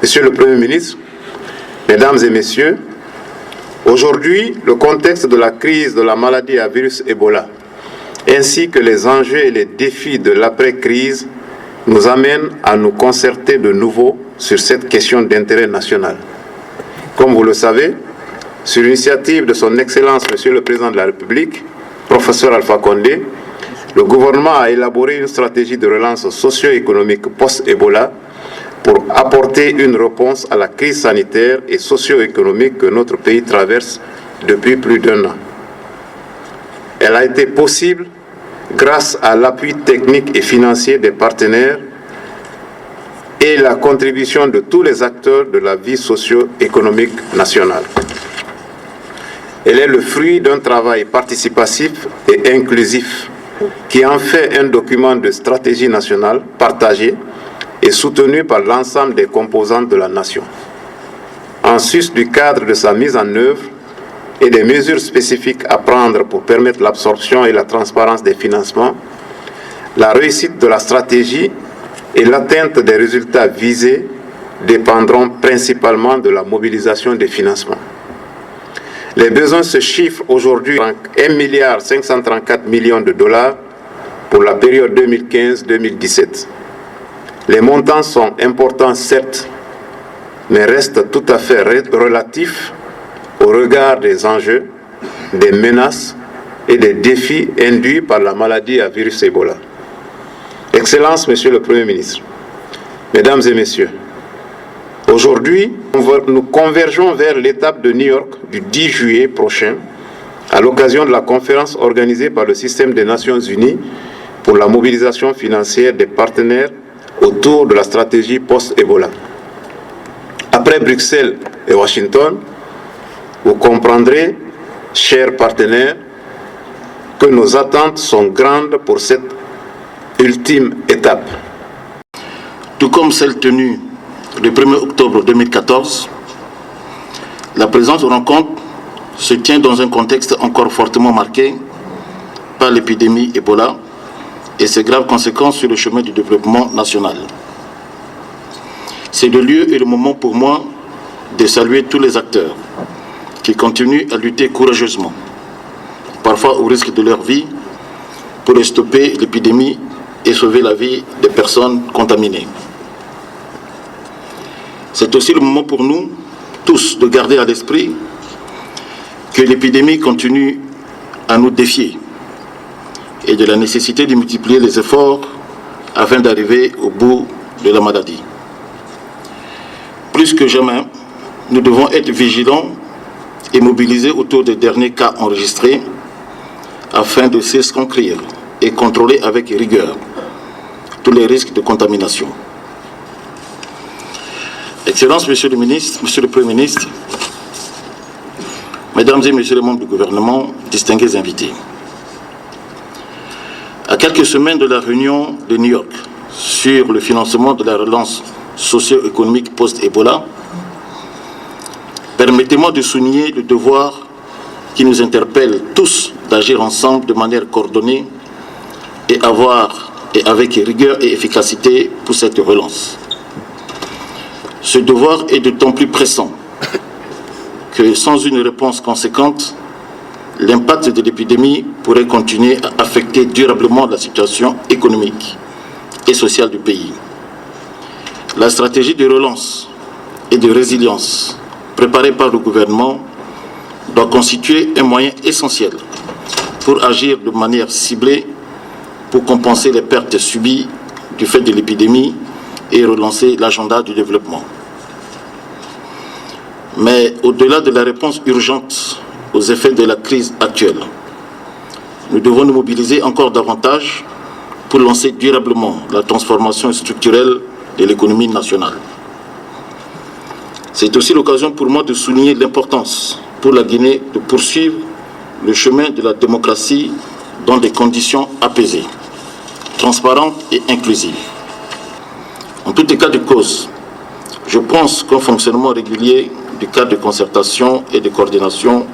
Monsieur le Premier ministre, Mesdames et Messieurs, aujourd'hui, le contexte de la crise de la maladie à virus Ebola, ainsi que les enjeux et les défis de l'après-crise, nous amènent à nous concerter de nouveau sur cette question d'intérêt national. Comme vous le savez, sur l'initiative de son Excellence, Monsieur le Président de la République, Professeur Alpha Condé, le gouvernement a élaboré une stratégie de relance socio-économique post-Ebola pour apporter une réponse à la crise sanitaire et socio-économique que notre pays traverse depuis plus d'1 an. Elle a été possible grâce à l'appui technique et financier des partenaires et la contribution de tous les acteurs de la vie socio-économique nationale. Elle est le fruit d'un travail participatif et inclusif qui en fait un document de stratégie nationale partagé et soutenu par l'ensemble des composantes de la nation. En sus du cadre de sa mise en œuvre et des mesures spécifiques à prendre pour permettre l'absorption et la transparence des financements, la réussite de la stratégie et l'atteinte des résultats visés dépendront principalement de la mobilisation des financements. Les besoins se chiffrent aujourd'hui en 1,534 milliard de dollars pour la période 2015-2017. Les montants sont importants, certes, mais restent tout à fait relatifs au regard des enjeux, des menaces et des défis induits par la maladie à virus Ebola. Excellences, Monsieur le Premier ministre, Mesdames et Messieurs, aujourd'hui, nous convergeons vers l'étape de New York du 10 juillet prochain, à l'occasion de la conférence organisée par le système des Nations Unies pour la mobilisation financière des partenaires autour de la stratégie post-Ebola. Après Bruxelles et Washington, vous comprendrez, chers partenaires, que nos attentes sont grandes pour cette ultime étape. Tout comme celle tenue le 1er octobre 2014, la présente rencontre se tient dans un contexte encore fortement marqué par l'épidémie Ebola et ses graves conséquences sur le chemin du développement national. C'est le lieu et le moment pour moi de saluer tous les acteurs qui continuent à lutter courageusement, parfois au risque de leur vie, pour stopper l'épidémie et sauver la vie des personnes contaminées. C'est aussi le moment pour nous tous de garder à l'esprit que l'épidémie continue à nous défier et de la nécessité de multiplier les efforts afin d'arriver au bout de la maladie. Plus que jamais, nous devons être vigilants et mobilisés autour des derniers cas enregistrés afin de circonscrire et contrôler avec rigueur tous les risques de contamination. Excellences, Monsieur le Ministre, Monsieur le Premier ministre, Mesdames et Messieurs les membres du gouvernement, distingués invités. À quelques semaines de la réunion de New York sur le financement de la relance socio-économique post-Ebola, permettez-moi de souligner le devoir qui nous interpelle tous d'agir ensemble de manière coordonnée et avec rigueur et efficacité pour cette relance. Ce devoir est d'autant plus pressant que sans une réponse conséquente, l'impact de l'épidémie pourrait continuer à affecter durablement la situation économique et sociale du pays. La stratégie de relance et de résilience préparée par le gouvernement doit constituer un moyen essentiel pour agir de manière ciblée pour compenser les pertes subies du fait de l'épidémie et relancer l'agenda du développement. Mais au-delà de la réponse urgente aux effets de la crise actuelle, nous devons nous mobiliser encore davantage pour lancer durablement la transformation structurelle de l'économie nationale. C'est aussi l'occasion pour moi de souligner l'importance pour la Guinée de poursuivre le chemin de la démocratie dans des conditions apaisées, transparentes et inclusives. En tout état de cause, je pense qu'un fonctionnement régulier du cadre de concertation et de coordination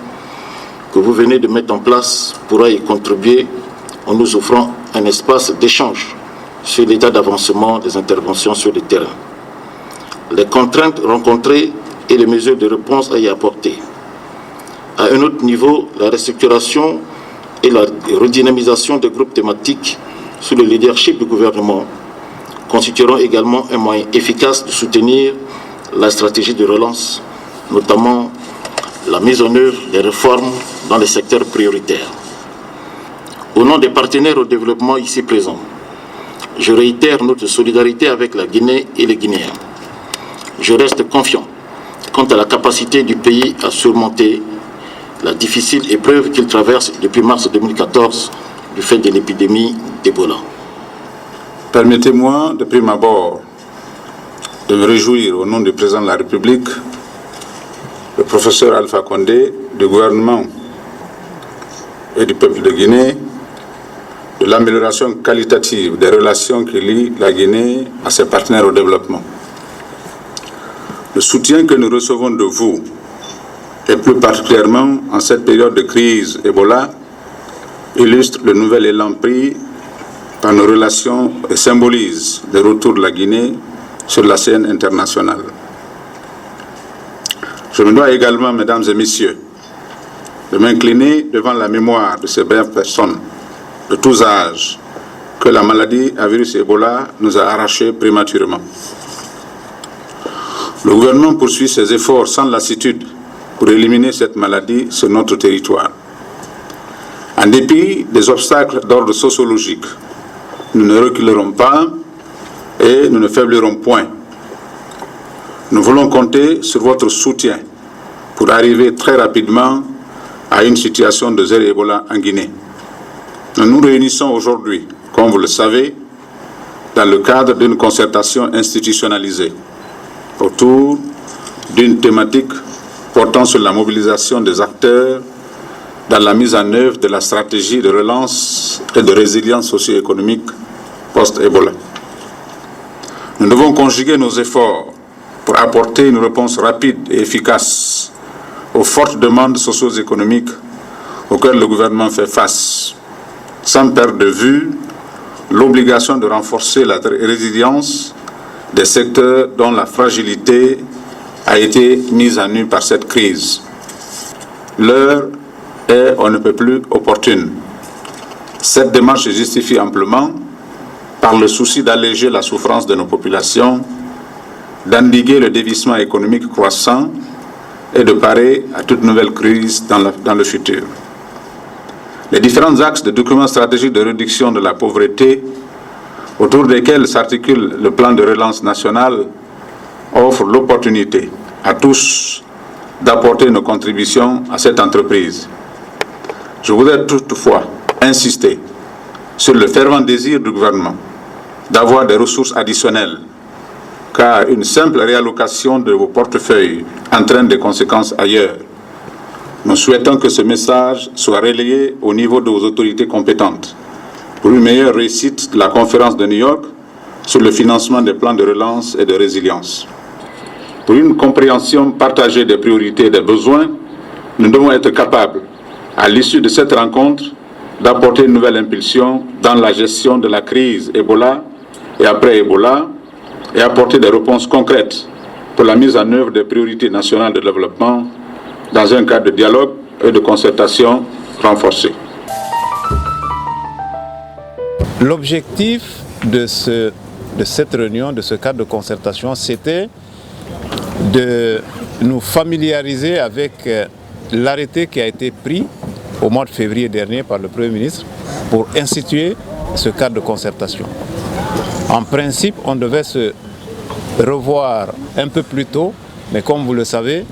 que vous venez de mettre en place pourra y contribuer en nous offrant un espace d'échange sur l'état d'avancement des interventions sur le terrain. les contraintes rencontrées et les mesures de réponse à y apporter. À un autre niveau, la restructuration et la redynamisation des groupes thématiques sous le leadership du gouvernement constitueront également un moyen efficace de soutenir la stratégie de relance, notamment la mise en œuvre des réformes dans les secteurs prioritaires. Au nom des partenaires au développement ici présents, je réitère notre solidarité avec la Guinée et les Guinéens. Je reste confiant quant à la capacité du pays à surmonter la difficile épreuve qu'il traverse depuis mars 2014 du fait de l'épidémie d'Ebola. Permettez-moi de prime abord de me réjouir au nom du président de la République, le professeur Alpha Condé, du gouvernement et du peuple de Guinée, de l'amélioration qualitative des relations qui lient la Guinée à ses partenaires au développement. Le soutien que nous recevons de vous, et plus particulièrement en cette période de crise Ebola, illustre le nouvel élan pris par nos relations et symbolise le retour de la Guinée sur la scène internationale. Je me dois également, mesdames et messieurs, de m'incliner devant la mémoire de ces brèves personnes de tous âges que la maladie à virus Ebola nous a arrachés prématurément. Le gouvernement poursuit ses efforts sans lassitude pour éliminer cette maladie sur notre territoire. En dépit des obstacles d'ordre sociologique, nous ne reculerons pas et nous ne faiblirons point. Nous voulons compter sur votre soutien pour arriver très rapidement à une situation de zéro Ebola en Guinée. Nous nous réunissons aujourd'hui, comme vous le savez, dans le cadre d'une concertation institutionnalisée autour d'une thématique portant sur la mobilisation des acteurs dans la mise en œuvre de la stratégie de relance et de résilience socio-économique post-Ebola. Nous devons conjuguer nos efforts pour apporter une réponse rapide et efficace aux fortes demandes socio-économiques auxquelles le gouvernement fait face, sans perdre de vue l'obligation de renforcer la résilience des secteurs dont la fragilité a été mise à nu par cette crise. L'heure est on ne peut plus opportune. Cette démarche se justifie amplement par le souci d'alléger la souffrance de nos populations, d'endiguer le dévissement économique croissant et de parer à toute nouvelle crise dans le futur. Les différents axes de documents stratégiques de réduction de la pauvreté autour desquels s'articule le plan de relance national offrent l'opportunité à tous d'apporter nos contributions à cette entreprise. Je voudrais toutefois insister sur le fervent désir du gouvernement d'avoir des ressources additionnelles, car une simple réallocation de vos portefeuilles entraîne des conséquences ailleurs. Nous souhaitons que ce message soit relayé au niveau de vos autorités compétentes pour une meilleure réussite de la conférence de New York sur le financement des plans de relance et de résilience. Pour une compréhension partagée des priorités et des besoins, nous devons être capables, à l'issue de cette rencontre, d'apporter une nouvelle impulsion dans la gestion de la crise Ebola et après Ebola, et apporter des réponses concrètes pour la mise en œuvre des priorités nationales de développement dans un cadre de dialogue et de concertation renforcé. L'objectif de cette réunion, de ce cadre de concertation, c'était de nous familiariser avec l'arrêté qui a été pris au mois de février dernier par le Premier ministre pour instituer ce cadre de concertation. En principe, on devait se revoir un peu plus tôt, mais comme vous le savez,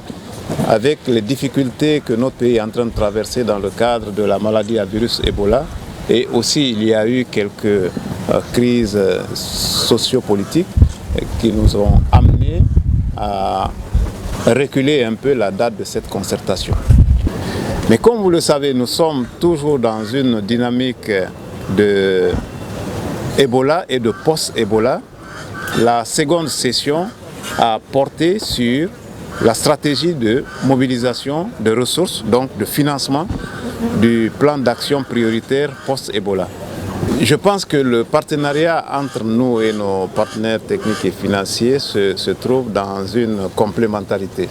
avec les difficultés que notre pays est en train de traverser dans le cadre de la maladie à virus Ebola, et aussi il y a eu quelques crises sociopolitiques qui nous ont amenés à reculer un peu la date de cette concertation. Mais comme vous le savez, nous sommes toujours dans une dynamique de Ebola et de post-Ebola. La seconde session a porté sur la stratégie de mobilisation de ressources, donc de financement du plan d'action prioritaire post-Ebola. Je pense que le partenariat entre nous et nos partenaires techniques et financiers se trouve dans une complémentarité.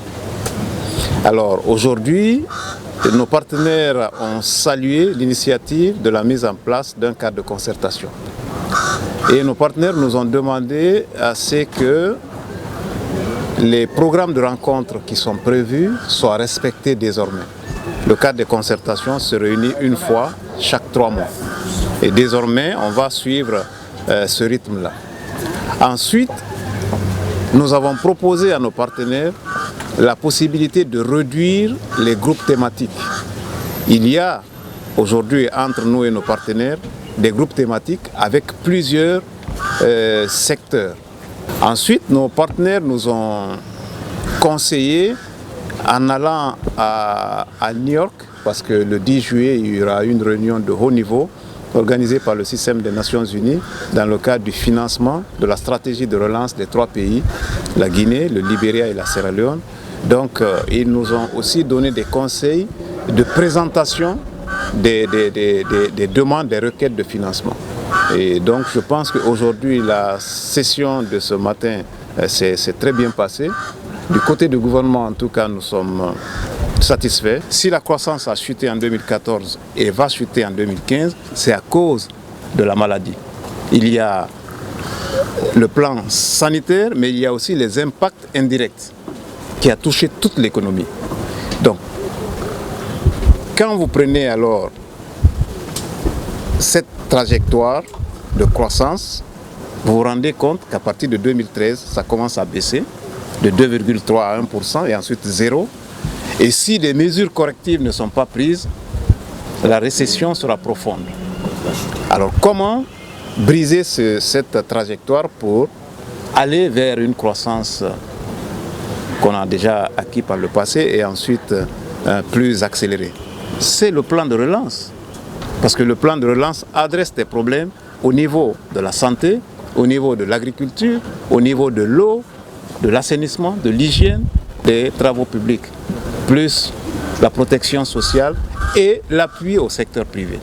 Alors aujourd'hui, nos partenaires ont salué l'initiative de la mise en place d'un cadre de concertation. Et nos partenaires nous ont demandé à ce que les programmes de rencontres qui sont prévus soient respectés désormais. Le cadre de concertation se réunit une fois chaque 3 mois. Et désormais, on va suivre ce rythme-là. Ensuite, nous avons proposé à nos partenaires la possibilité de réduire les groupes thématiques. Il y a aujourd'hui entre nous et nos partenaires des groupes thématiques avec plusieurs secteurs. Ensuite, nos partenaires nous ont conseillé, en allant à New York, parce que le 10 juillet, il y aura une réunion de haut niveau organisée par le système des Nations Unies dans le cadre du financement de la stratégie de relance des 3 pays, la Guinée, le Libéria et la Sierra Leone. Donc, ils nous ont aussi donné des conseils de présentation des demandes, des requêtes de financement. Et donc, je pense qu'aujourd'hui, la session de ce matin s'est très bien passée. Du côté du gouvernement, en tout cas, nous sommes satisfaits. Si la croissance a chuté en 2014 et va chuter en 2015, c'est à cause de la maladie. Il y a le plan sanitaire, mais il y a aussi les impacts indirects qui a touché toute l'économie. Donc, quand vous prenez alors cette trajectoire de croissance, vous vous rendez compte qu'à partir de 2013, ça commence à baisser de 2,3 à 1% et ensuite 0. Et si des mesures correctives ne sont pas prises, la récession sera profonde. Alors comment briser cette trajectoire pour aller vers une croissance qu'on a déjà acquis par le passé et ensuite plus accélérée? C'est le plan de relance. Parce que le plan de relance adresse des problèmes au niveau de la santé, au niveau de l'agriculture, au niveau de l'eau, de l'assainissement, de l'hygiène, des travaux publics, plus la protection sociale et l'appui au secteur privé.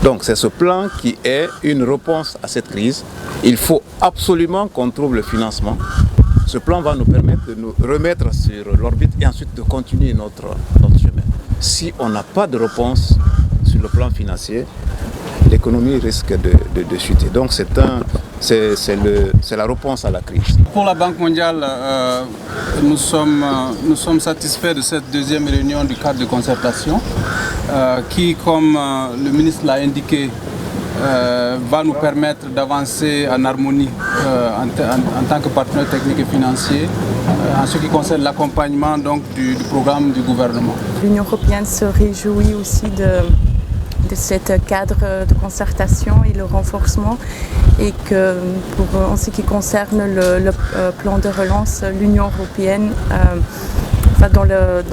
Donc c'est ce plan qui est une réponse à cette crise. Il faut absolument qu'on trouve le financement. Ce plan va nous permettre de nous remettre sur l'orbite et ensuite de continuer notre chemin. Si on n'a pas de réponse sur le plan financier, l'économie risque de chuter. Donc c'est la réponse à la crise. Pour la Banque mondiale, nous sommes satisfaits de cette deuxième réunion du cadre de concertation qui, comme le ministre l'a indiqué, va nous permettre d'avancer en harmonie en tant que partenaire technique et financier en ce qui concerne l'accompagnement du programme du gouvernement. L'Union européenne se réjouit aussi de ce cadre de concertation et le renforcement, et que en ce qui concerne le plan de relance, l'Union européenne va dans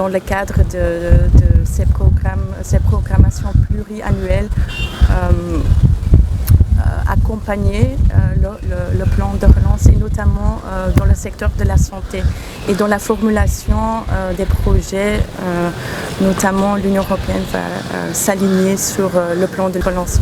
le cadre de ces programmations pluriannuelles accompagner le plan de relance, et notamment dans le secteur de la santé et dans la formulation des projets. Notamment l'Union européenne va s'aligner sur le plan de relance.